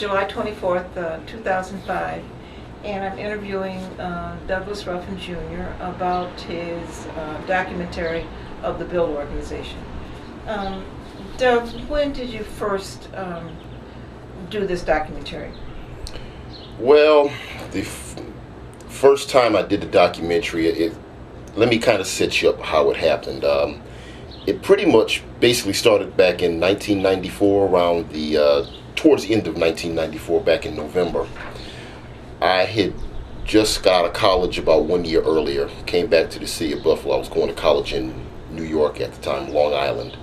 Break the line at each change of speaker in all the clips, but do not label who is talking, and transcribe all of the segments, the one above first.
July 24th, 2005, and I'm interviewing Douglas Ruffin Jr. about his documentary of the B.U.I.L.D organization. Doug, when did you first do this documentary?
Well, the first time I did the documentary, let me kind of set you up how it happened. It pretty much basically started back in 1994, around towards the end of 1994, back in November. I had just got out of college about 1 year earlier, came back to the city of Buffalo. I was going to college in New York at the time, Long Island.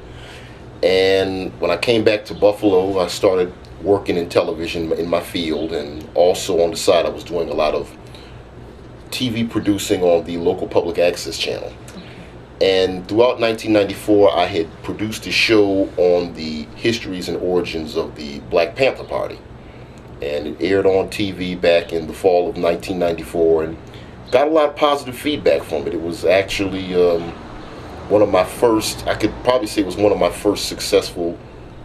And when I came back to Buffalo, I started working in television in my field, and also on the side I was doing a lot of TV producing on the local public access channel. And throughout 1994, I had produced a show on the histories and origins of the Black Panther Party. And it aired on TV back in the fall of 1994 and got a lot of positive feedback from it. It was actually one of my first, I could probably say it was one of my first successful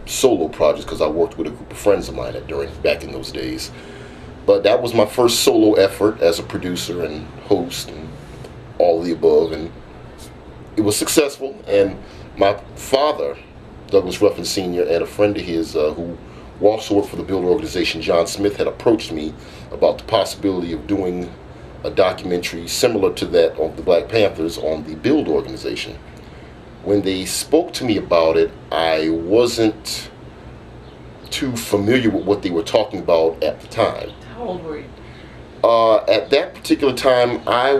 solo projects, because I worked with a group of friends of mine back in those days. But that was my first solo effort as a producer and host and all of the above, and it was successful. And my father, Douglas Ruffin Sr., and a friend of his who also worked for the B.U.I.L.D organization, John Smith, had approached me about the possibility of doing a documentary similar to that of the Black Panthers on the B.U.I.L.D organization. When they spoke to me about it, I wasn't too familiar with what they were talking about at the time.
How old were you?
At that particular time, I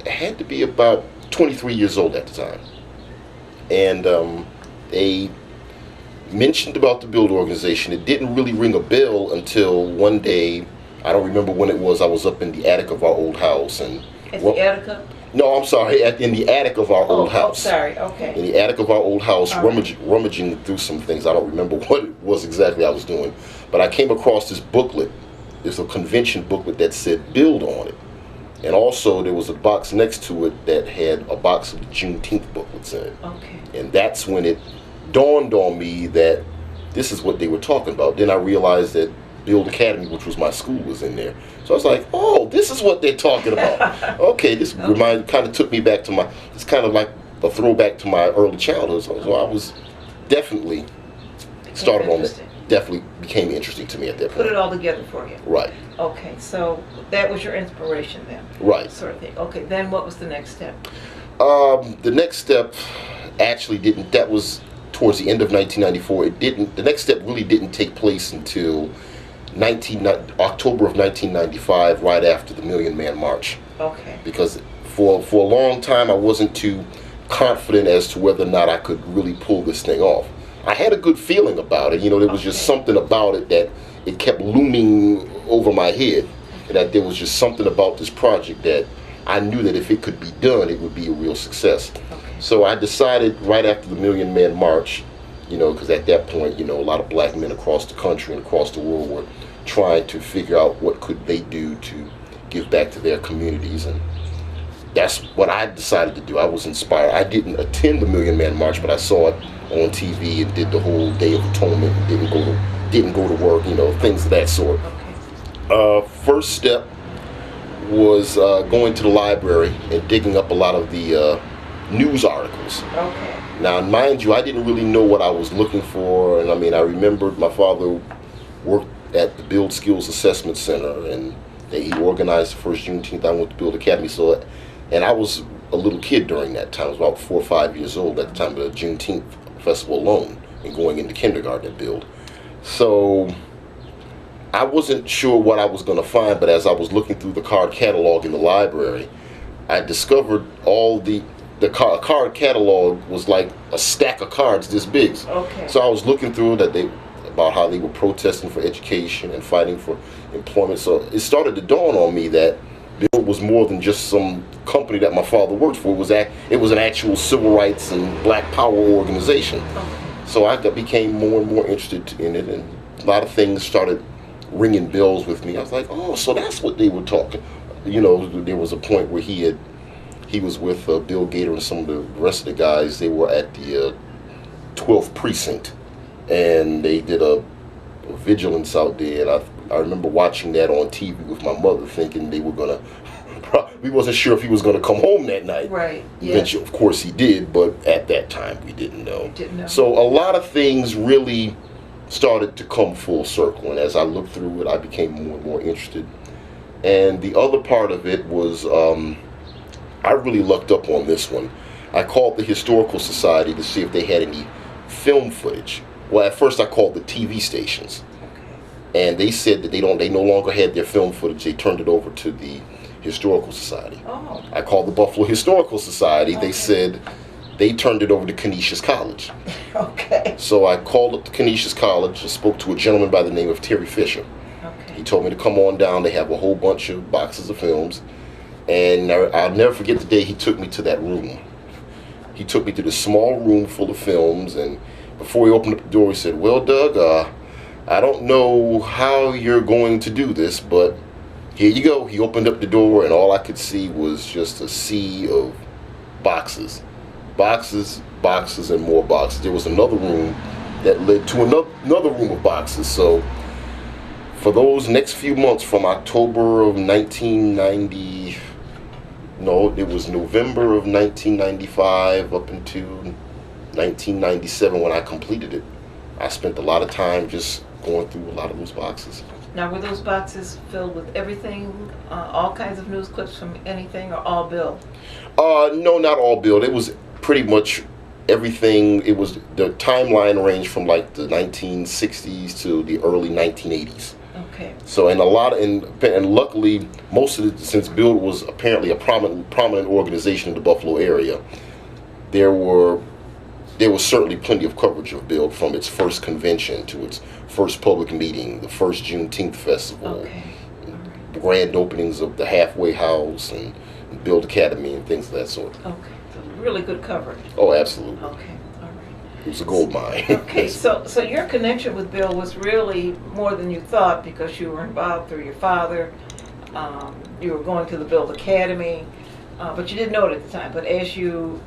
had to be about 23 years old at the time. And they mentioned about the B.U.I.L.D organization. It didn't really ring a bell until one day, I don't remember when it was, I was up in the attic of our old house. And
the attic?
No, I'm sorry, in the attic of our old house.
Oh, sorry, okay.
In the attic of our old house,
Right.
rummaging through some things. I don't remember what it was exactly I was doing, but I came across this booklet. It's a convention booklet that said B.U.I.L.D on it. And also there was a box next to it that had a box of the Juneteenth booklets in it.
Okay.
And that's when it dawned on me that this is what they were talking about. Then I realized that B.U.I.L.D Academy, which was my school, was in there. So I was like, oh, this is what they're talking about. Okay, this kind of took me back to it's kind of like a throwback to my early childhood. So I was definitely started on that. Definitely became interesting to me at that point.
Put it all together for you.
Right.
Okay, so that was your inspiration then.
Right.
Sort of thing. Okay, then what was the next step?
The next step actually didn't, that was towards the end of 1994. The next step really didn't take place until October of 1995, right after the Million Man March.
Okay.
Because for a long time I wasn't too confident as to whether or not I could really pull this thing off. I had a good feeling about it. You know, there was just something about it that it kept looming over my head, and that there was just something about this project that I knew that if it could be done, it would be a real success.
Okay.
So I decided right after the Million Man March, you know, because at that point, you know, a lot of black men across the country and across the world were trying to figure out what could they do to give back to their communities, and that's what I decided to do. I was inspired. I didn't attend the Million Man March, but I saw it on TV and did the whole Day of Atonement, and didn't go to work, you know, things of that sort.
Okay.
First step was going to the library and digging up a lot of the news articles.
Okay.
Now, mind you, I didn't really know what I was looking for, and I mean, I remembered my father worked at the B.U.I.L.D Skills Assessment Center, and he organized the first Juneteenth. I went to B.U.I.L.D Academy, and I was a little kid during that time. I was about 4 or 5 years old at the time of the Juneteenth festival alone, and going into kindergarten at B.U.I.L.D. So I wasn't sure what I was going to find, but as I was looking through the card catalog in the library, I discovered card catalog was like a stack of cards this big.
Okay.
So I was looking through about how they were protesting for education and fighting for employment. So it started to dawn on me that B.U.I.L.D was more than just some company that my father worked for. It was an actual civil rights and black power organization.
Okay.
So I became more and more interested in it, and a lot of things started ringing bells with me. I was like, oh, so that's what they were talking. You know, there was a point where he was with Bill Gator and some of the rest of the guys. They were at the 12th precinct and they did a vigilance out there, and I remember watching that on TV with my mother, thinking they were gonna. We wasn't sure if he was gonna come home that night.
Right.
Eventually, of course, he did, but at that time, we didn't know.
Didn't know.
So a lot of things really started to come full circle, and as I looked through it, I became more and more interested. And the other part of it was, I really lucked up on this one. I called the Historical Society to see if they had any film footage. Well, at first I called the TV stations, and they said that they no longer had their film footage. They turned it over to the Historical Society.
Oh.
I called the Buffalo Historical Society.
Okay.
They said they turned it over to Canisius College.
Okay.
So I called up to Canisius College and spoke to a gentleman by the name of Terry Fisher.
Okay.
He told me to come on down. They have a whole bunch of boxes of films. And I'll never forget the day he took me to that room. He took me to this small room full of films, and before he opened up the door, he said, "Well, Doug, I don't know how you're going to do this, but here you go." He opened up the door, and all I could see was just a sea of boxes. Boxes, boxes, and more boxes. There was another room that led to another room of boxes. So for those next few months, from October of 1990, no, it was November of 1995 up into 1997 when I completed it, I spent a lot of time just going through a lot of those boxes.
Now, were those boxes filled with everything, all kinds of news clips from anything, or all Bill?
No, not all B.U.I.L.D. It was pretty much everything. It was the timeline range from like the 1960s to the early 1980s.
Okay.
So, and luckily, most of it, since B.U.I.L.D. was apparently a prominent organization in the Buffalo area, there was certainly plenty of coverage of B.U.I.L.D. from its first convention to its first public meeting, the first Juneteenth festival,
Okay.
the grand openings of the Halfway House and B.U.I.L.D. Academy and things of that sort.
Okay. So really good coverage.
Oh, absolutely.
Okay. All right.
It was a gold mine.
Okay, so your connection with Bill was really more than you thought, because you were involved through your father. You were going to the B.U.I.L.D. Academy, but you didn't know it at the time. But as you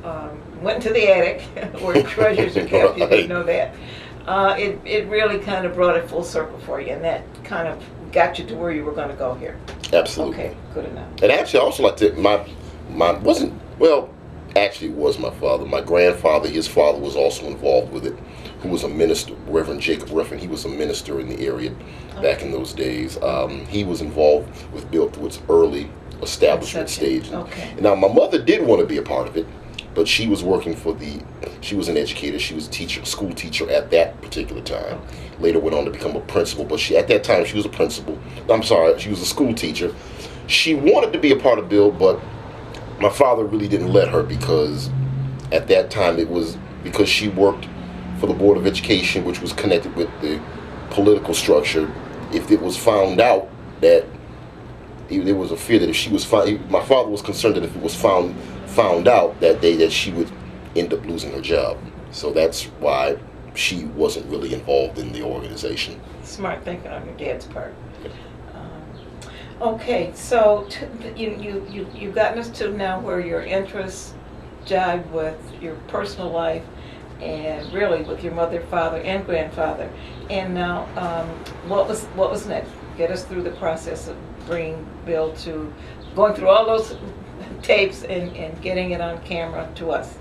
went into the attic where treasures are kept, you didn't know that. It really kind of brought it full circle for you, and that kind of got you to where you were going to go here.
Absolutely.
Okay, good enough.
And actually, I also like to actually, it was my father. My grandfather, his father, was also involved with it, who was a minister, Reverend Jacob Ruffin. He was a minister in the area back in those days. He was involved with B.U.I.L.D. through its early establishment stage.
Okay.
Now, my mother did want to be a part of it, but she was working she was an educator. She was a teacher, school teacher at that particular time.
Okay.
Later went on to become a principal, but at that time, she was a principal. I'm sorry, she was a school teacher. She wanted to be a part of B.U.I.L.D., but my father really didn't let her, because at that time it was because she worked for the Board of Education, which was connected with the political structure. If it was found out that there was a fear that if she was found, my father was concerned that if it was found out that she would end up losing her job. So that's why she wasn't really involved in the organization.
Smart thinking on your dad's part. Okay, so you've gotten us to now where your interests jive with your personal life, and really with your mother, father, and grandfather. And now, what was next? Get us through the process of bringing Bill to going through all those tapes and getting it on camera to us.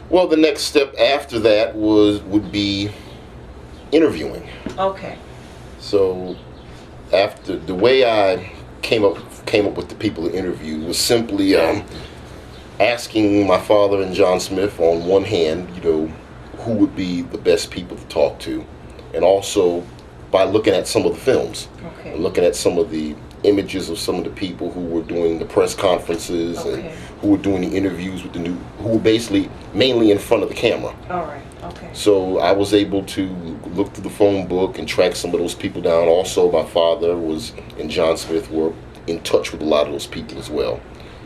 Well, the next step after that would be interviewing.
Okay.
So, after the way I came up with the people to interview was simply asking my father and John Smith on one hand, who would be the best people to talk to, and also by looking at some of the films,
Okay.
looking at some of the images of some of the people who were doing the press conferences
Okay.
and who were doing the interviews with who were basically mainly in front of the camera.
All right. Okay.
So I was able to look through the phone book and track some of those people down. Also, my father and John Smith were in touch with a lot of those people as well.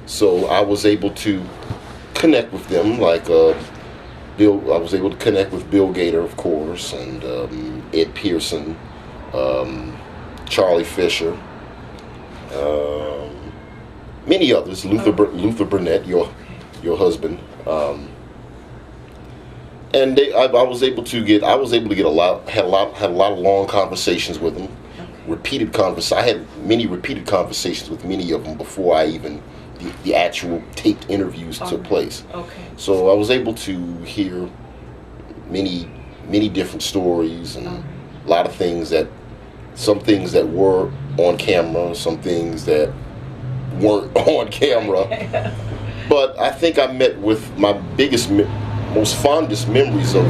So I was able to connect with them, like I was able to connect with Bill Gator, of course, and Ed Pearson, Charlie Fisher, many others, Luther Burnett, your husband. And I was able to get a lot, had a lot of long conversations with them, I had many repeated conversations with many of them before I even the actual taped interviews took place.
Okay.
So I was able to hear many different stories and a lot of things some things that were on camera, some things that weren't on camera. But I think I met with my most fondest memories of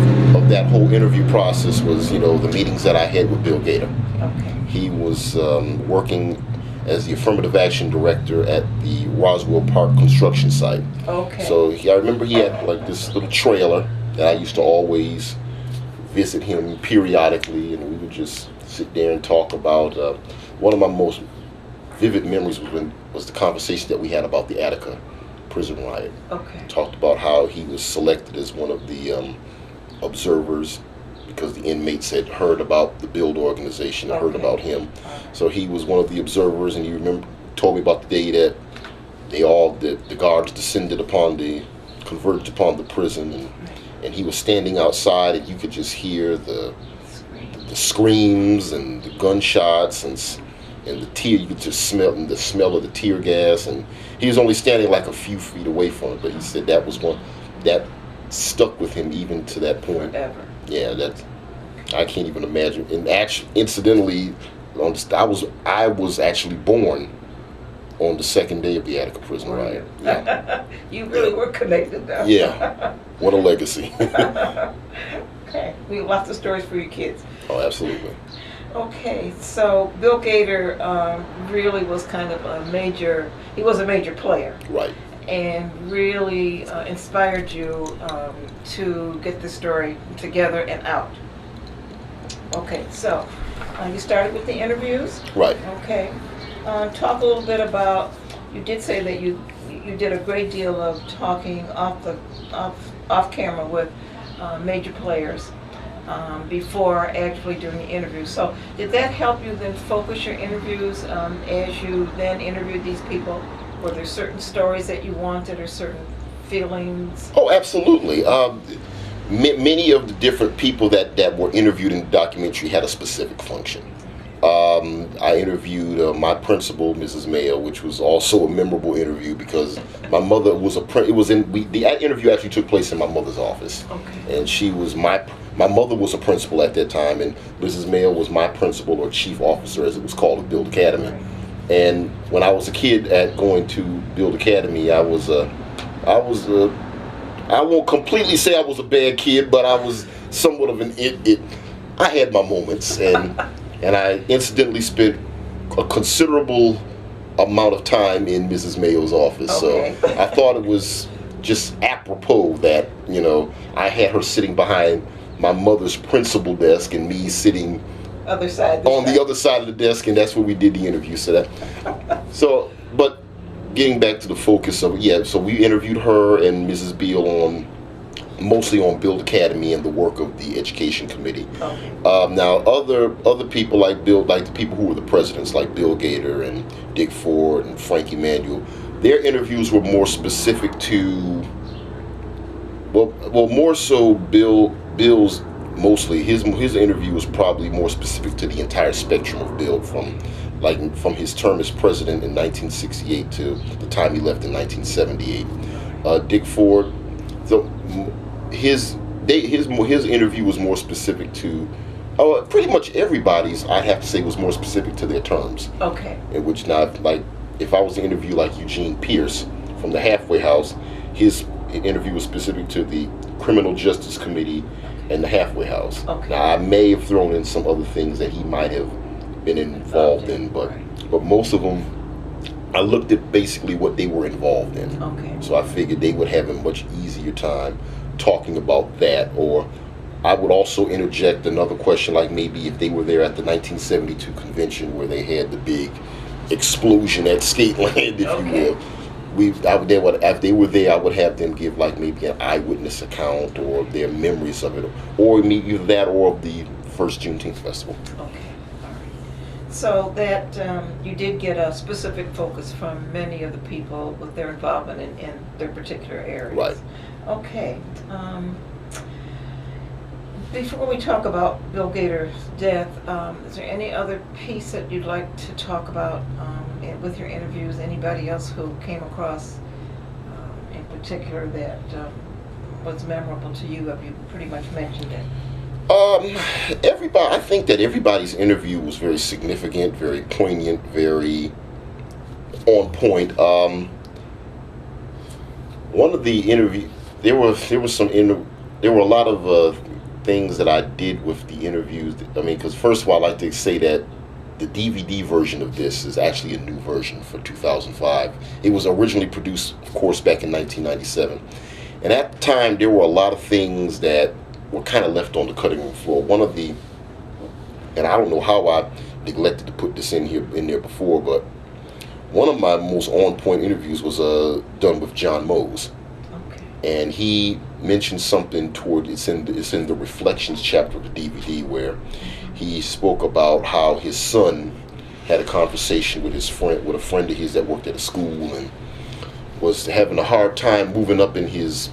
that whole interview process was, the meetings that I had with Bill Gator.
Okay.
He was working as the affirmative action director at the Roswell Park construction site.
Okay.
So I remember he had like this little trailer that I used to always visit him periodically, and we would just sit there and talk about. One of my most vivid memories was the conversation that we had about the Attica prison riot.
Okay.
Talked about how he was selected as one of the observers because the inmates had heard about the B.U.I.L.D organization, heard about him. So he was one of the observers, and you told me about the day that the guards converged upon the prison, and he was standing outside, and you could just hear the screams and the gunshots and the tear. You could just smell the smell of the tear gas, and he was only standing like a few feet away from it. But he said that was one that stuck with him even to that point.
Forever.
Yeah, I can't even imagine. And actually, incidentally, I was actually born on the second day of the Attica prison riot. Yeah.
You really were connected, though.
Yeah. What a legacy.
Okay. We have lots of stories for your kids.
Oh, absolutely.
Okay, so Bill Gator really was kind of he was a major player.
Right.
And really inspired you to get the story together and out. Okay, so you started with the interviews.
Right.
Okay. Talk a little bit about, you did say that you did a great deal of talking off camera with major players before actually doing the interview. So did that help you then focus your interviews as you then interviewed these people? Were there certain stories that you wanted or certain feelings?
Oh, absolutely. Many of the different people that were interviewed in the documentary had a specific function. I interviewed my principal, Mrs. Mayo, which was also a memorable interview because my mother was the interview actually took place in my mother's office.
Okay.
And she was my mother was a principal at that time, and Mrs. Mayo was my principal, or chief officer as it was called, at B.U.I.L.D Academy.
Right.
And when I was a kid going to B.U.I.L.D Academy, I won't completely say I was a bad kid, but I was somewhat of an it. I had my moments, and I incidentally spent a considerable amount of time in Mrs. Mayo's office.
Okay.
So I thought it was just apropos that, I had her sitting behind my mother's principal desk and me sitting on the other side of the desk, and that's where we did the interview. But getting back to the focus of it, so we interviewed her and Mrs. Beal mostly on B.U.I.L.D Academy and the work of the education committee.
Okay.
Now other people like the people who were the presidents, like Bill Gator and Dick Ford and Frank Emanuel, their interviews were more specific to, more so Bill's. Mostly his interview was probably more specific to the entire spectrum of B.U.I.L.D, from his term as president in 1968 to the time he left in 1978. Dick Ford, his interview was more specific to pretty much everybody's. I have to say was more specific to their terms.
Okay.
In which if I was to interview like Eugene Pierce from the Halfway House, his interview was specific to the Criminal Justice Committee and the Halfway House.
Okay.
Now I may have thrown in some other things that he might have been involved in, but most of them, I looked at basically what they were involved in.
Okay.
So I figured they would have a much easier time talking about that. Or I would also interject another question, like maybe if they were there at the 1972 convention where they had the big explosion at Skateland, if you will. If they were there, I would have them give like maybe an eyewitness account or their memories of it, or maybe either that or of the first Juneteenth festival.
Okay, all right. So that you did get a specific focus from many of the people with their involvement in their particular areas.
Right.
Okay. Before we talk about Bill Gator's death, is there any other piece that you'd like to talk about with your interviews? Anybody else who came across in particular that was memorable to you? Have you pretty much mentioned it?
Everybody. I think that everybody's interview was very significant, very poignant, very on point. One of the interview, there were a lot of things that I did with the interviews. I mean, because first of all, I like to say that the DVD version of this is actually a new version for 2005. It was originally produced, of course, back in 1997, and at the time there were a lot of things that were kind of left on the cutting room floor. One of the, and I don't know how I neglected to put this in there before, but one of my most on point interviews was done with John Mose.
Okay.
And he mentioned something toward it's in the Reflections chapter of the DVD where he spoke about how his son had a conversation with a friend of his that worked at a school and was having a hard time moving up in his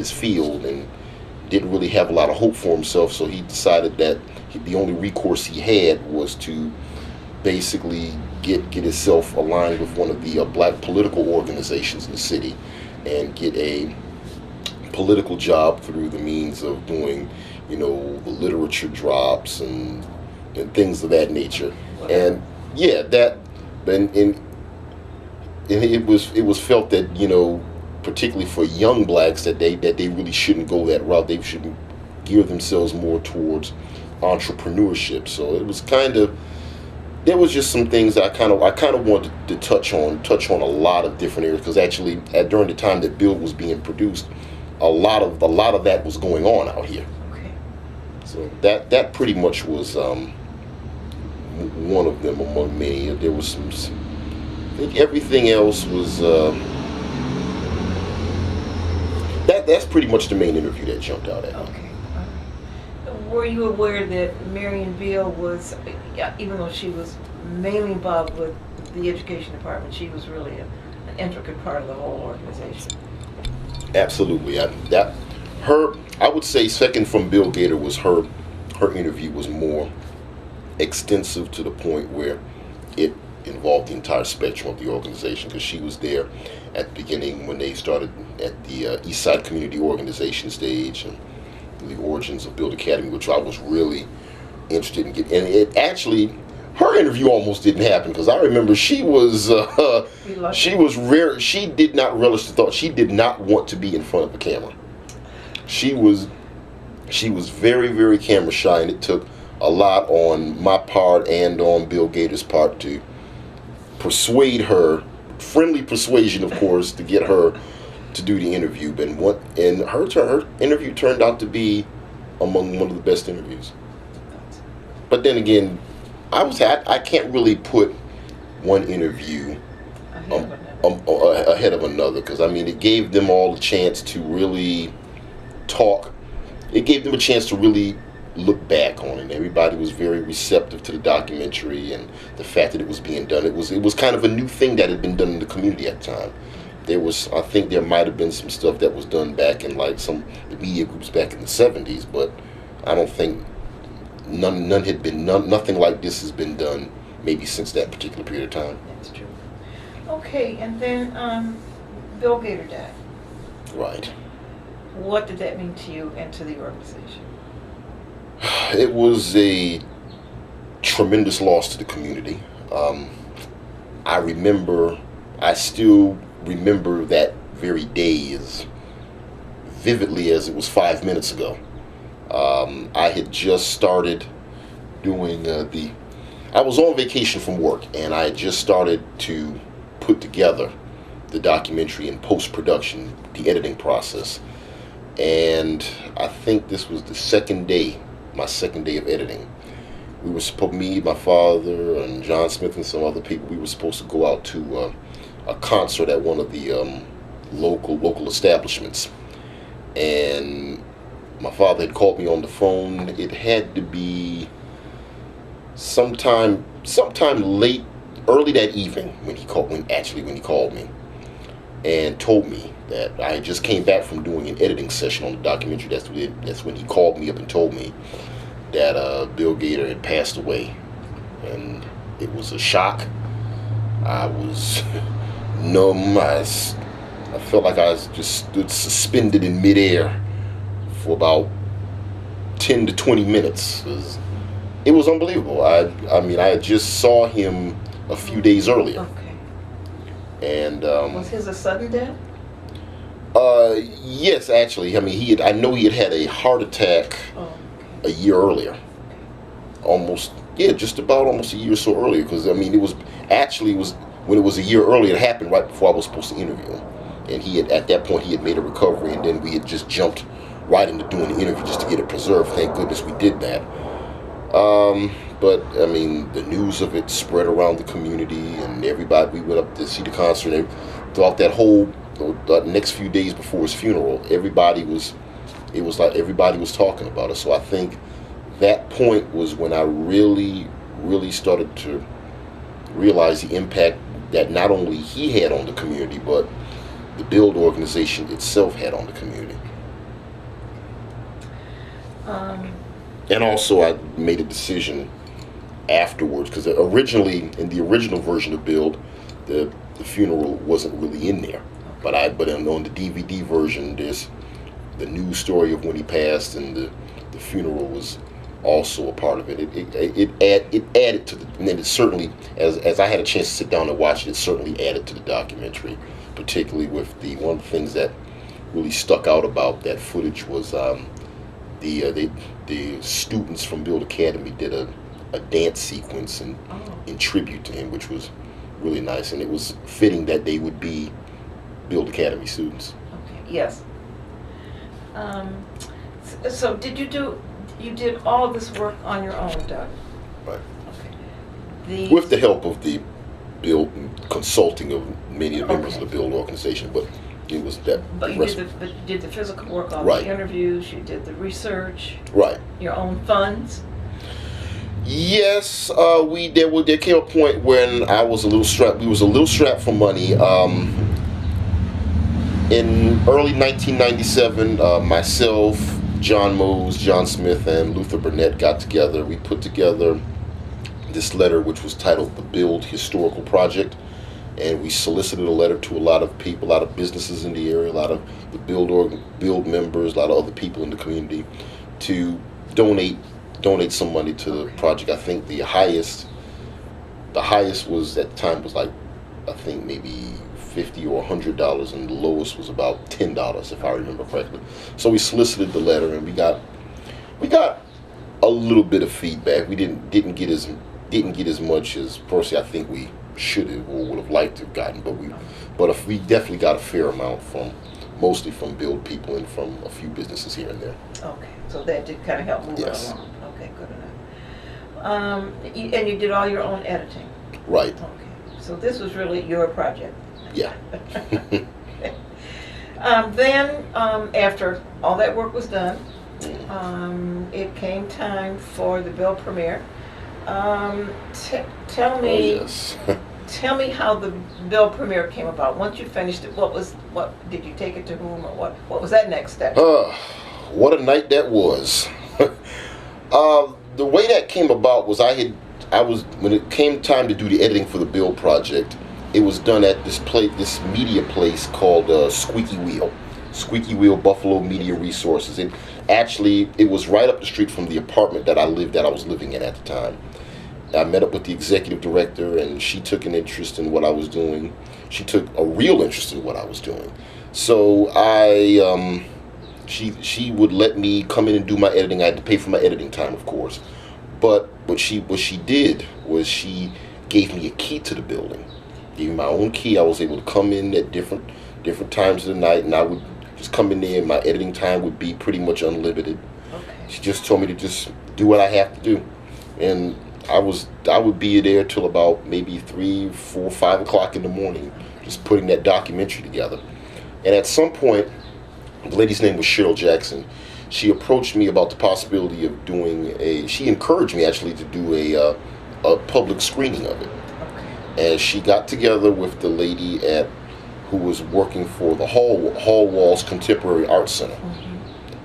field and didn't really have a lot of hope for himself. So he decided that the only recourse he had was to basically get himself aligned with one of the black political organizations in the city and get a political job through the means of doing, the literature drops and things of that nature. And yeah, and it was felt that, particularly for young blacks, that they really shouldn't go that route. They should gear themselves more towards entrepreneurship. So it was there was just some things that I kind of wanted to touch on a lot of different areas, because actually during the time that B.U.I.L.D was being produced, a lot of that was going on out here.
Okay.
So that pretty much was one of them among many. There was some. I think everything else was. That's pretty much the main interview that jumped out at me.
Okay. Were you aware that Marion Beale was, even though she was mainly involved with the education department, she was really an intricate part of the whole organization?
Absolutely. I would say second from Bill Gator was her interview was more extensive to the point where it involved the entire spectrum of the organization, because she was there at the beginning when they started at the East Side Community Organization stage and the origins of B.U.I.L.D Academy, which I was really interested in getting. And it actually, her interview almost didn't happen, because I remember she was rare. She did not relish the thought. She did not want to be in front of the camera. She was very, very camera shy, and it took a lot on my part and on Bill Gator's part to persuade her, friendly persuasion, of course, to get her to do the interview. And her interview turned out to be among one of the best interviews. But then again, I can't really put one interview ahead of another, because I mean, it gave them all a chance to really talk. It gave them a chance to really look back on it. Everybody was very receptive to the documentary and the fact that it was being done. It was kind of a new thing that had been done in the community at the time. I think there might have been some stuff that was done back in like some the media groups back in the 70s, but I don't think nothing like this has been done maybe since that particular period of time.
That's true. Okay, and then Bill Gator died.
Right.
What did that mean to you and to the organization?
It was a tremendous loss to the community. I still remember that very day as vividly as it was 5 minutes ago. I had just started doing I was on vacation from work, and I had just started to put together the documentary in post-production, the editing process. And I think this was my second day of editing. We were supposed, me, my father, and John Smith and some other people, we were supposed to go out to a concert at one of the local establishments. And my father had called me on the phone. It had to be sometime early that evening when he called me. and told me that I just came back from doing an editing session on the documentary. That's when he called me up and told me that Bill Gator had passed away, and it was a shock. I was numb. I felt like I was just stood suspended in midair for about 10 to 20 minutes. It was unbelievable. I mean, I just saw him a few days earlier.
Okay.
And
was his a sudden death?
yes, actually. I mean, I know he had had a heart attack a year earlier. Just about almost a year or so earlier. Because I mean, it was when it was a year earlier. It happened right before I was supposed to interview him, and at that point he had made a recovery, and then we had just jumped right into doing the interview just to get it preserved. Thank goodness we did that. But I mean, the news of it spread around the community, and everybody. We went up to see the concert, and throughout that whole the next few days before his funeral, everybody was talking about it. So I think that point was when I really, really started to realize the impact that not only he had on the community, but the B.U.I.L.D organization itself had on the community. And also, I made a decision afterwards, because originally, in the original version of B.U.I.L.D, the funeral wasn't really in there. But on the DVD version, there's the news story of when he passed, and the funeral was also a part of it. It added to the, and then it certainly, as I had a chance to sit down and watch it, it certainly added to the documentary, particularly with one of the things that really stuck out about that footage was the students from B.U.I.L.D Academy did a dance sequence in tribute to him, which was really nice, and it was fitting that they would be B.U.I.L.D Academy students.
Okay. Yes. So you did all of this work on your own, Doug?
Right.
Okay.
With the help of the B.U.I.L.D consulting of many of the members of the B.U.I.L.D organization, but it was that.
But you did the physical work on
Right.
the interviews. You did the research.
Right.
Your own funds.
Yes, there came a point when I was a little strapped. We was a little strapped for money. In early 1997, myself, John Mose, John Smith, and Luther Burnett got together. We put together this letter, which was titled the B.U.I.L.D Historical Project, and we solicited a letter to a lot of people, a lot of businesses in the area, a lot of the B.U.I.L.D members, a lot of other people in the community to donate some money to the project. I think the highest was at the time was like, I think maybe $50 or $100, and the lowest was about $10, if I remember correctly. So we solicited the letter, and we got a little bit of feedback. We didn't get as much as personally I think we should have or would have liked to have gotten, but we definitely got a fair amount mostly from B.U.I.L.D people and from a few businesses here and there.
Okay, so that did kind of help move
Yes.
it along. Okay, good enough. And you did all your own editing.
Right.
Okay, so this was really your project.
Yeah.
Then, after all that work was done, it came time for the B.U.I.L.D premiere. Tell me.
Oh, yes.
Tell me how the B.U.I.L.D premiere came about. Once you finished it, what did you take it to whom, or what was that next step?
What a night that was. The way that came about was when it came time to do the editing for the B.U.I.L.D project, it was done at this media place called Squeaky Wheel Buffalo Media Resources. It was right up the street from the apartment that I was living in at the time. I met up with the executive director, and she took an interest in what I was doing. She took a real interest in what I was doing. So she would let me come in and do my editing. I had to pay for my editing time, of course. But what she did was she gave me a key to the building. Gave me my own key. I was able to come in at different times of the night, and I would just come in there, and my editing time would be pretty much unlimited.
Okay.
She just told me to just do what I have to do, and I would be there till about maybe 3, 4, 5 o'clock in the morning, just putting that documentary together. And at some point, the lady's name was Cheryl Jackson. She approached me about the possibility of she encouraged me actually to do a public screening of it. And she got together with the lady at who was working for the Hall Walls Contemporary Art Center.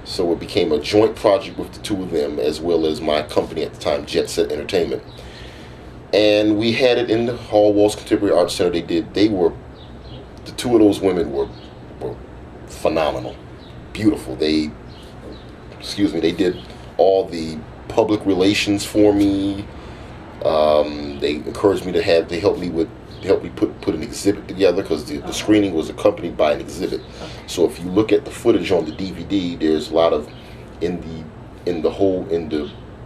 So it became a joint project with the two of them, as well as my company at the time, Jet Set Entertainment. And we had it in the Hall Walls Contemporary Art Center. The two of those women were phenomenal, beautiful. They did all the public relations for me. They encouraged me to help me put an exhibit together, because the screening was accompanied by an exhibit. So if you look at the footage on the DVD, there's a lot of in the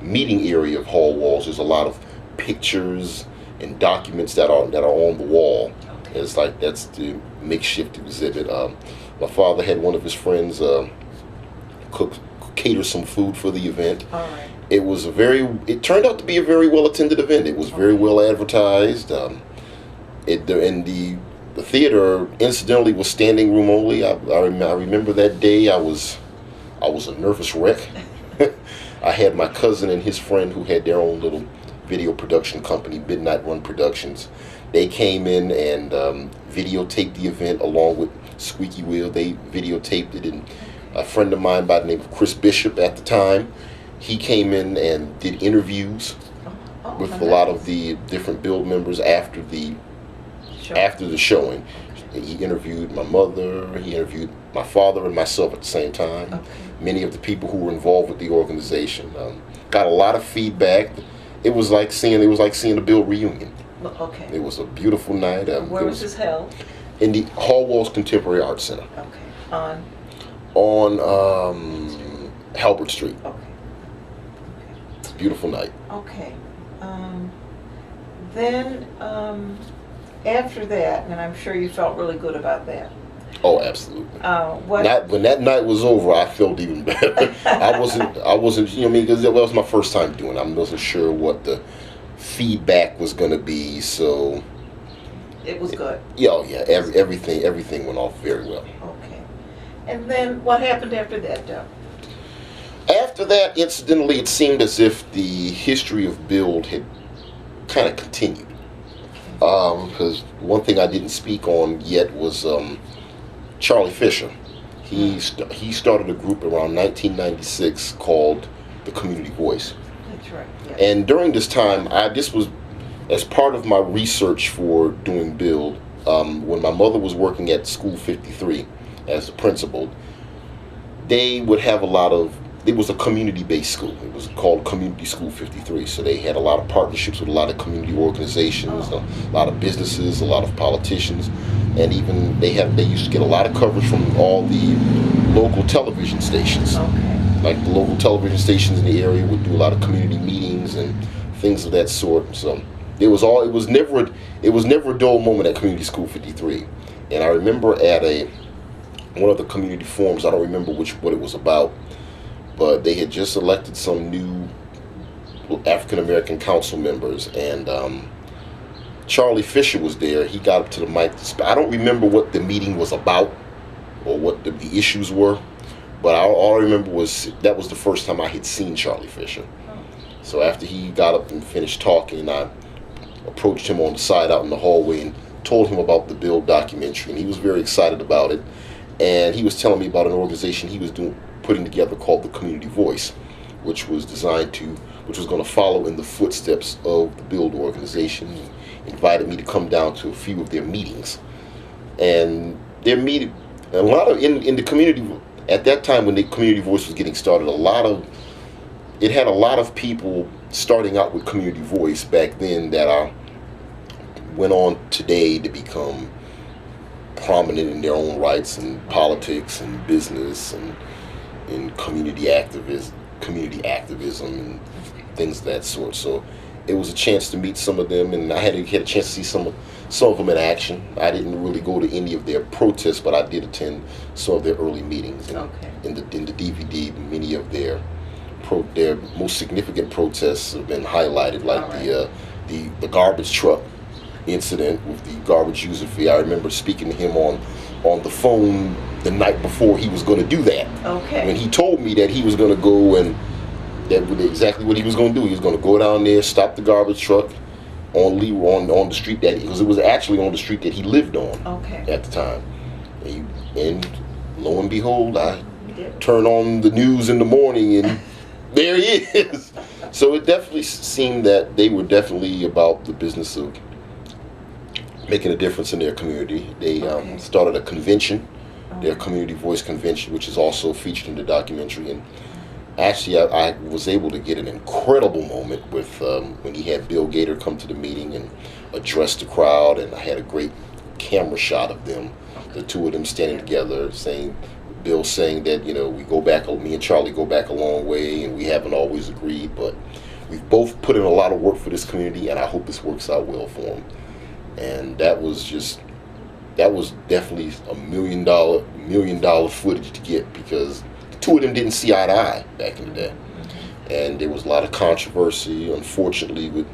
meeting area of Hall Walls. There's a lot of pictures and documents that are on the wall. It's like that's the makeshift exhibit. My father had one of his friends cater some food for the event.
All right.
It turned out to be a very well attended event. It was very well advertised. The theater, incidentally, was standing room only. I remember that day. I was a nervous wreck. I had my cousin and his friend who had their own little video production company, Midnight Run Productions. They came in and videotaped the event along with Squeaky Wheel. They videotaped it, and a friend of mine by the name of Chris Bishop at the time, he came in and did interviews with a lot of the different B.U.I.L.D members after the showing. He interviewed my mother, he interviewed my father and myself at the same time. Many of the people who were involved with the organization. Got a lot of feedback. It was like seeing the B.U.I.L.D reunion.
Okay.
It was a beautiful night.
Where was this held?
In the Hall Walls Contemporary Art Center.
Okay.
On Halbert Street.
Okay.
It's a beautiful night.
Okay. Then after that, and I'm sure you felt really good about that.
Oh, absolutely.
What?
When that night was over, I felt even better. I wasn't, because that was my first time doing it. I wasn't sure what the feedback was going to be, so
It was good.
Yeah, everything went off very well.
Okay. And then what happened after that, Doug?
After that, incidentally, it seemed as if the history of B.U.I.L.D had kind of continued. Because one thing I didn't speak on yet was Charlie Fisher. He started a group around 1996 called the Community Voice.
That's right. Yeah.
And during this time, this was as part of my research for doing B.U.I.L.D. When my mother was working at School 53 as the principal, they would have it was a community-based school. It was called Community School 53. So they had a lot of partnerships with a lot of community organizations, a lot of businesses, a lot of politicians, and even they used to get a lot of coverage from all the local television stations.
Okay.
Like the local television stations in the area would do a lot of community meetings and things of that sort. So it was never a dull moment at Community School 53. And I remember at one of the community forums, I don't remember what it was about, but they had just elected some new African American council members, and Charlie Fisher was there. He got up to the mic. I don't remember what the meeting was about or what the issues were, but all I remember was that was the first time I had seen Charlie Fisher. So after he got up and finished talking, I approached him on the side out in the hallway and told him about the B.U.I.L.D documentary, and he was very excited about it. And he was telling me about an organization he was putting together called the Community Voice, which was going to follow in the footsteps of the B.U.I.L.D organization. He invited me to come down to a few of their meetings, and their meeting, a lot of in the community at that time when the Community Voice was getting started, it had a lot of people starting out with Community Voice back then that went on today to become prominent in their own rights in politics and business and in community activism and things of that sort. So it was a chance to meet some of them, and I had a chance to see some of them in action. I didn't really go to any of their protests, but I did attend some of their early meetings. And in the DVD, many of their most significant protests have been highlighted, like the garbage truck incident with the garbage user fee. I remember speaking to him on the phone the night before he was going to do that.
Okay.
When he told me that he was going to go, and that was exactly what he was going to do. He was going to go down there, stop the garbage truck, on the street that, because it was actually on the street that he lived on
Okay.
at the time. And lo and behold, I
You did.
turn on the news in the morning and there he is. So it definitely seemed that they were definitely about the business of making a difference in their community. They
Okay.
started a convention, their
Okay.
Community Voice Convention, which is also featured in the documentary. And actually, I was able to get an incredible moment with when he had Bill Gator come to the meeting and address the crowd, and I had a great camera shot of them, the two of them standing together, Bill saying that, we go back, me and Charlie go back a long way, and we haven't always agreed, but we've both put in a lot of work for this community, and I hope this works out well for them. And that was definitely a $1 million footage to get, because the two of them didn't see eye to eye back in the day. And there was a lot of controversy, unfortunately, with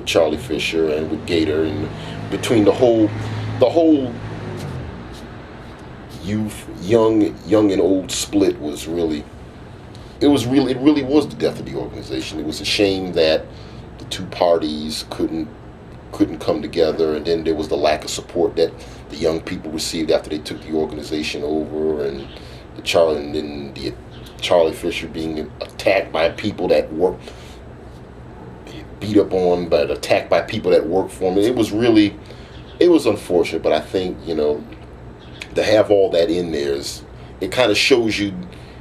Charlie Fisher and with Gator, and between the whole youth, young and old split it really was the death of the organization. It was a shame that the two parties couldn't come together, and then there was the lack of support that the young people received after they took the organization over, and the Charlie Fisher being attacked by people that worked, beat up on, but attacked by people that worked for him. It was unfortunate, but I think, to have all that in there it kind of shows you,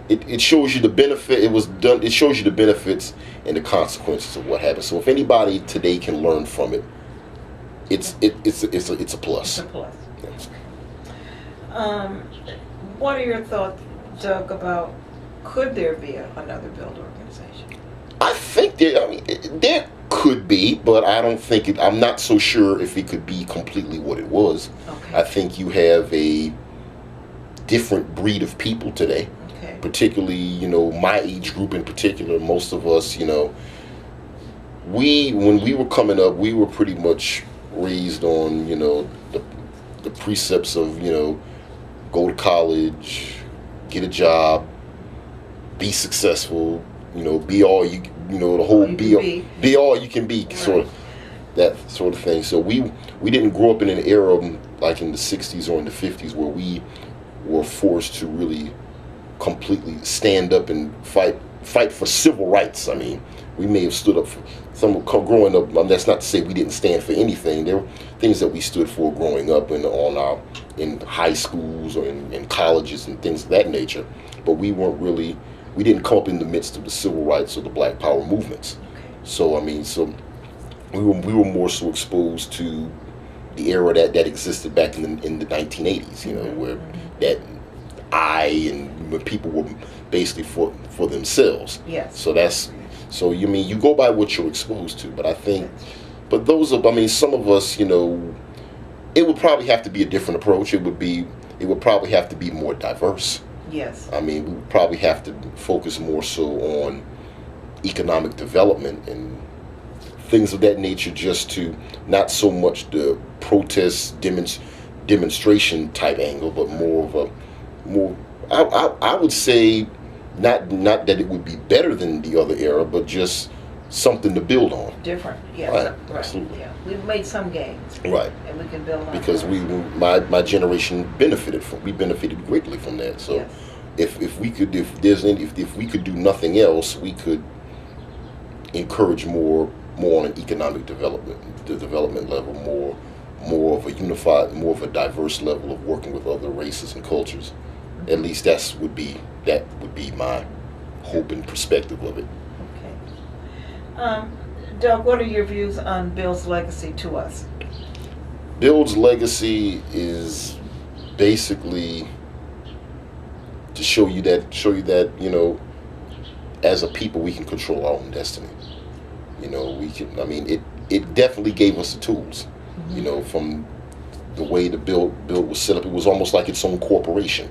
it shows you the benefit. It shows you the benefits and the consequences of what happened. So if anybody today can learn from it, it's a plus.
It's a plus. What are your thoughts, Doug, about could there be another B.U.I.L.D organization?
I think there could be, but I don't think it. I'm not so sure if it could be completely what it was.
Okay.
I think you have a different breed of people today,
Okay.
particularly my age group in particular. Most of us, when we were coming up, we were pretty much raised on the precepts of go to college, get a job, be successful, be all you the whole be all you can be,
Right.
sort of that sort of thing. So we didn't grow up in an era like in the 60s or in the 50s where we were forced to really completely stand up and fight for civil rights. I mean, we may have stood up for some growing up. That's not to say we didn't stand for anything. There were things that we stood for growing up in high schools or in colleges and things of that nature. But we didn't come up in the midst of the civil rights or the Black Power movements. So we were more so exposed to the era that existed back in the 1980s. Where that when people were basically for themselves.
Yes.
So you go by what you're exposed to, but I think, but some of us, it would probably have to be a different approach. It would probably have to be more diverse.
Yes.
We would probably have to focus more so on economic development and things of that nature, just to not so much the protest demonstration type angle, but I would say not that it would be better than the other era, but just something to build on.
Different. Yes.
Right.
Right.
Absolutely.
Yeah. We've made some gains.
Right.
And we can build on
Because
those.
my generation benefited greatly from that. So
Yes.
if we could do nothing else, we could encourage more on an economic development level, more of a unified, more of a diverse level of working with other races and cultures. At least that would be my hope and perspective of it.
Okay. Doug, what are your views on B.U.I.L.'s legacy to us?
B.U.I.L.'s legacy is basically to show you that as a people we can control our own destiny. We can. It definitely gave us the tools. From the way the B.U.I.L.D was set up, it was almost like its own corporation,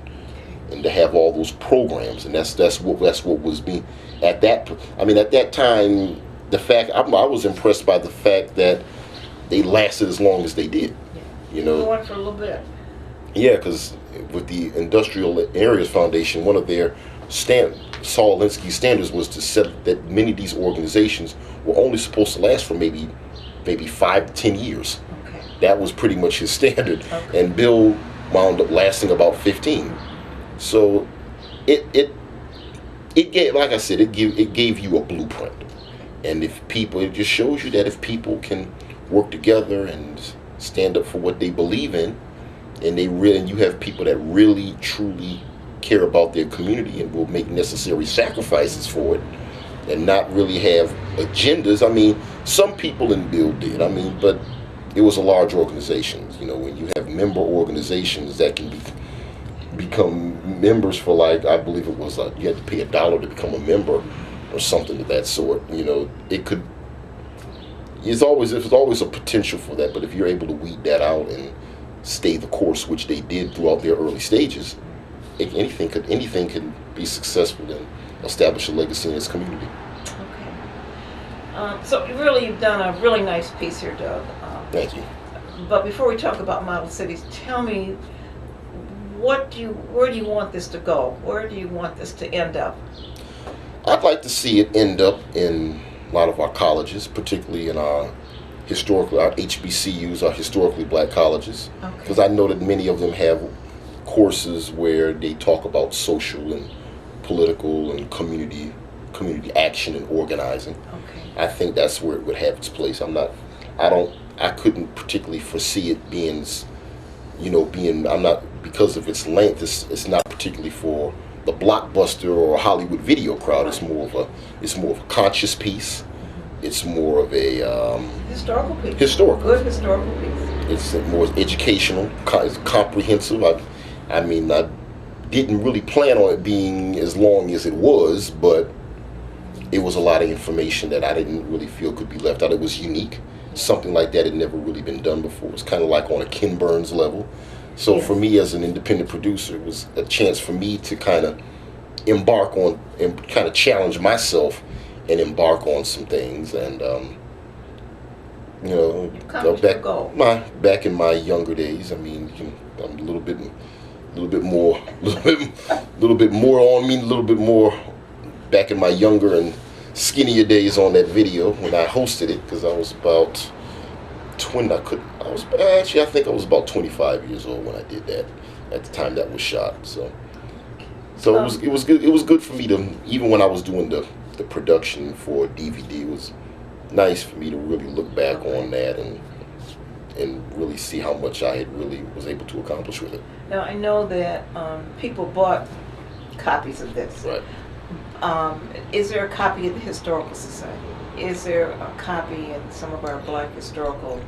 and to have all those programs, and that's what was being at that time. The fact I was impressed by the fact that they lasted as long as they did.
Going for a little bit.
Yeah, because with the Industrial Areas Foundation, one of their Saul Alinsky's standards was to set that many of these organizations were only supposed to last for maybe maybe 5 to 10 years.
Okay.
That was pretty much his standard.
Okay.
And Bill wound up lasting about 15. So it gave, like I said, it gave you a blueprint. And if people, it just shows you that if people can work together and stand up for what they believe in, and you have people that really truly care about their community and will make necessary sacrifices for it, and not really have agendas. I mean, some people in B.U.I.L.D did. I mean, but it was a large organization. You know, when you have member organizations that can become members for, like, I believe it was you had to pay $1 to become a member or something of that sort. You know, there's always a potential for that. But if you're able to weed that out and stay the course, which they did throughout their early stages, anything could be successful and establish a legacy in its community.
Okay. So you've done a really nice piece here, Doug.
Thank you.
But before we talk about model cities, tell me, where do you want this to go? Where do you want this to end up?
I'd like to see it end up in a lot of our colleges, particularly in our HBCUs, our historically black colleges, because I know that many of them have courses where they talk about social and political and community action and organizing.
Okay.
I think that's where it would have its place. I couldn't particularly foresee it being, I'm not, because of its length, it's not particularly for the blockbuster or Hollywood video crowd. It's more of a conscious piece. It's more of a
historical piece.
Good
historical piece.
It's more educational. It's comprehensive. I mean, I didn't really plan on it being as long as it was, but it was a lot of information that I didn't really feel could be left out. It was unique. Something like that had never really been done before. It's kind of like on a Ken Burns level. So
yes.
For me as an independent producer, it was a chance for me to kind of embark on and kind of challenge myself and embark on some things. And back in my younger days, I mean, I'm a little bit more on me, a little bit more back in my younger and skinnier days on that video when I hosted it, because I was about 20. I think I was about 25 years old when I did that at the time that was shot. So it was good. It was good for me to, even when I was doing the production for DVD, it was nice for me to really look back on that and really see how much I had really was able to accomplish with it.
Now I know that people bought copies of this.
Right.
Is there a copy at the Historical Society? Is there a copy in some of our black historical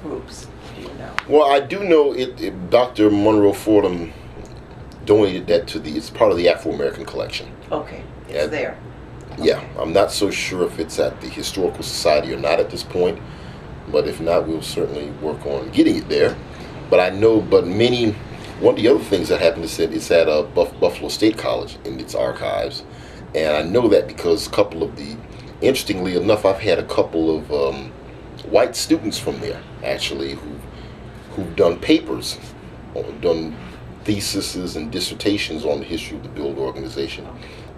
groups? Do you know?
Well, I do know Dr. Monroe Fordham donated that it's part of the Afro-American collection.
Okay, it's there.
Yeah, I'm not so sure if it's at the Historical Society or not at this point, but if not, we'll certainly work on getting it there. But I know, one of the other things that happened is that it's at Buffalo State College in its archives, and I know that because interestingly enough, I've had a couple of white students from there actually who've done papers, done theses and dissertations on the history of the B.U.I.L.D organization,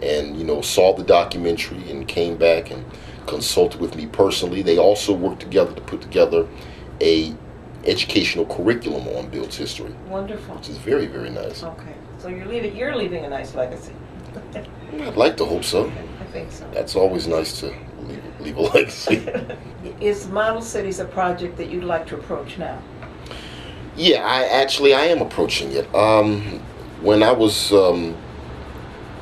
and saw the documentary and came back and consulted with me personally. They also worked together to put together a educational curriculum on B.U.I.L.D's history.
Wonderful.
Which is very, very nice.
Okay, so you're leaving a nice legacy.
I'd like to hope so.
I think so.
That's always nice to leave a legacy.
Is Model Cities a project that you'd like to approach now?
Yeah, I am approaching it. When I was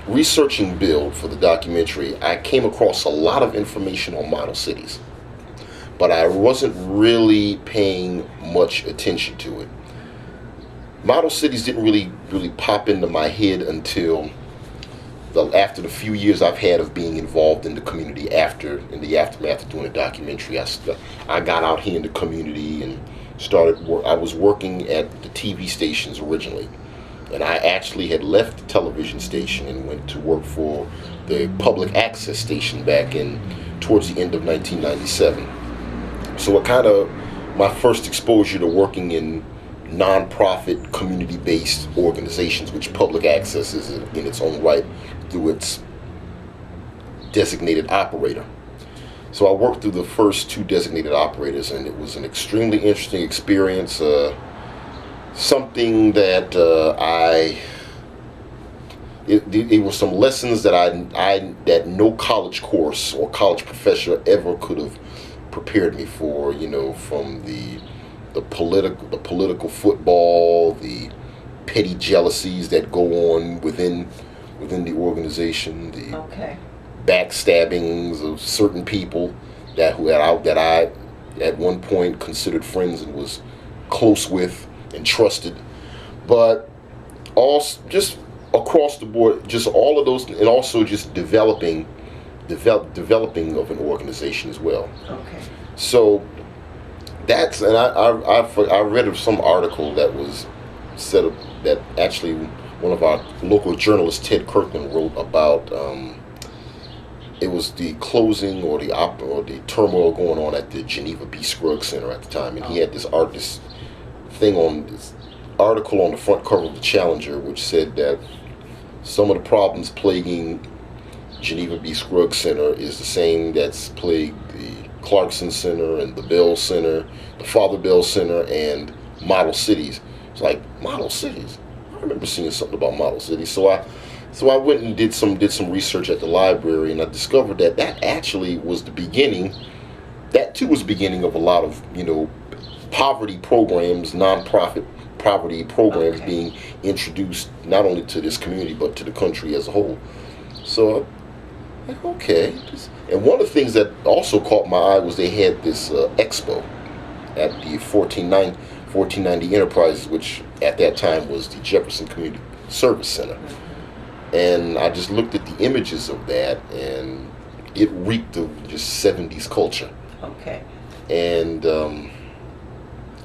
researching B.U.I.L.D for the documentary, I came across a lot of information on model cities, but I wasn't really paying much attention to it. Model cities didn't really pop into my head until after the few years I've had of being involved in the community in the aftermath of doing a documentary. I got out here in the community and I was working at the TV stations originally, and I actually had left the television station and went to work for the public access station back towards the end of 1997. So my first exposure to working in non-profit community-based organizations, which public access is in its own right through its designated operator. So I worked through the first 2 designated operators, and it was an extremely interesting experience. Something that it was some lessons that that no college course or college professor ever could have prepared me for. From the political football, the petty jealousies that go on within the organization, the
Okay.
backstabbings of certain people that I at one point considered friends and was close with and trusted, but also just across the board, just all of those, and also just developing of an organization as well.
Okay.
So that's, and I read of some article that was set up that actually one of our local journalists, Ted Kirkman, wrote about. It was the closing or the turmoil going on at the Geneva B. Scruggs Center at the time, and he had this thing on this article on the front cover of the Challenger, which said that some of the problems plaguing Geneva B. Scruggs Center is the same that's plagued the Clarkson Center and the Bell Center, the Father Bell Center, and model cities. It's like, model cities? I remember seeing something about model cities. So I went and did some research at the library, and I discovered that actually was the beginning. That too was the beginning of a lot of poverty programs, nonprofit poverty programs being introduced not only to this community but to the country as a whole. So, okay. And one of the things that also caught my eye was they had this expo at the 1490 Enterprises, which at that time was the Jefferson Community Service Center. And I just looked at the images of that, and it reeked of just 70s culture.
Okay.
And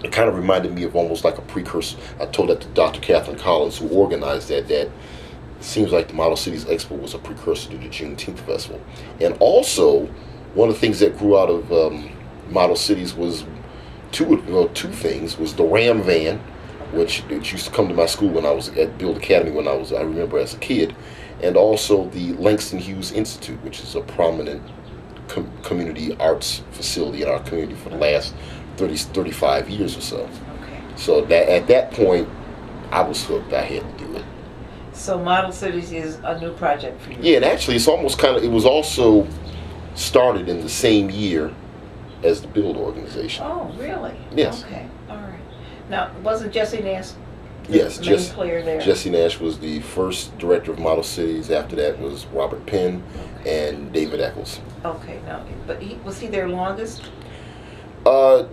it kind of reminded me of almost like a precursor. I told that to Dr. Catherine Collins, who organized that it seems like the Model Cities Expo was a precursor to the Juneteenth Festival. And also, one of the things that grew out of Model Cities was two things. Was the Ram van, which used to come to my school when I was at B.U.I.L.D Academy I remember as a kid, and also the Langston Hughes Institute, which is a prominent community arts facility in our community for the last 35 years or so.
Okay.
So that at that point, I was hooked. I had to do it.
So Model Cities is a new project for you?
Yeah, and actually it's almost it was also started in the same year as the B.U.I.L.D organization.
Oh, really?
Yes.
Okay, all right. Now, wasn't Jesse Nash
Yes,
the main player there?
Jesse Nash was the first director of Model Cities. After that was Robert Penn and David Eccles.
Okay, now, but was he there longest?
I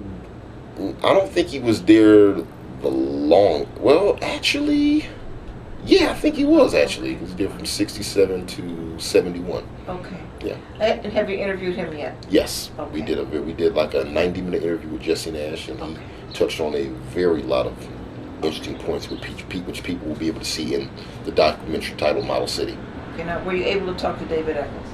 don't think he was there well, actually, yeah, I think he was actually. He was there from 67 to 71.
Okay.
Yeah.
And have you interviewed him yet?
Yes.
Okay.
We did like a 90-minute interview with Jesse Nash, and he touched on a very lot of interesting points which people will be able to see in the documentary titled Model City.
Okay, now, were you able to talk to David Eccles?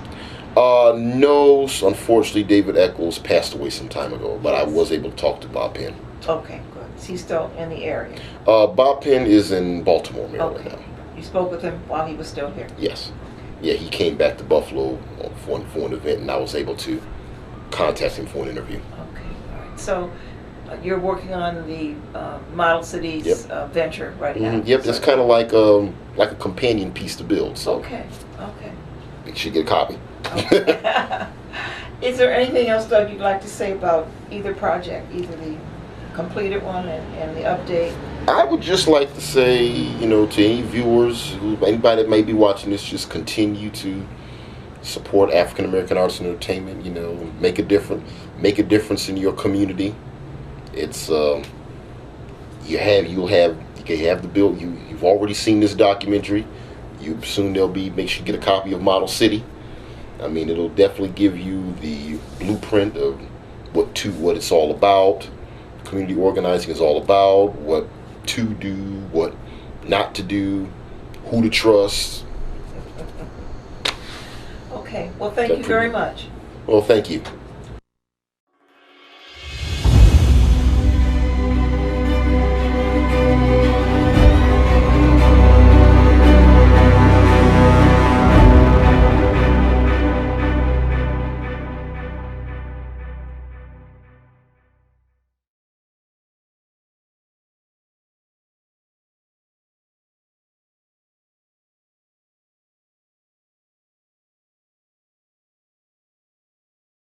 No, unfortunately, David Eccles passed away some time ago, but I was able to talk to Bob Penn.
Okay, good. Is he still in the area?
Bob Penn is in Baltimore, Maryland now.
You spoke with him while he was still here?
Yes. Yeah, he came back to Buffalo for an event, and I was able to contact him for an interview.
Okay, all right. So you're working on the Model Cities venture right now?
Yep, that's kind of like a companion piece to B.U.I.L.D. So
okay.
you should get a copy.
Okay. Is there anything else, Doug, you'd like to say about either project, either the completed one and the update?
I would just like to say, to any viewers, anybody that may be watching this, just continue to support African American arts and entertainment. Make a difference in your community. It's you can have the bill. You've already seen this documentary. Make sure you get a copy of Model City. I mean, it'll definitely give you the blueprint of what it's all about. Community organizing is all about. What to do, what not to do, who to trust.
Okay. Well, thank you very much.
Well, thank you.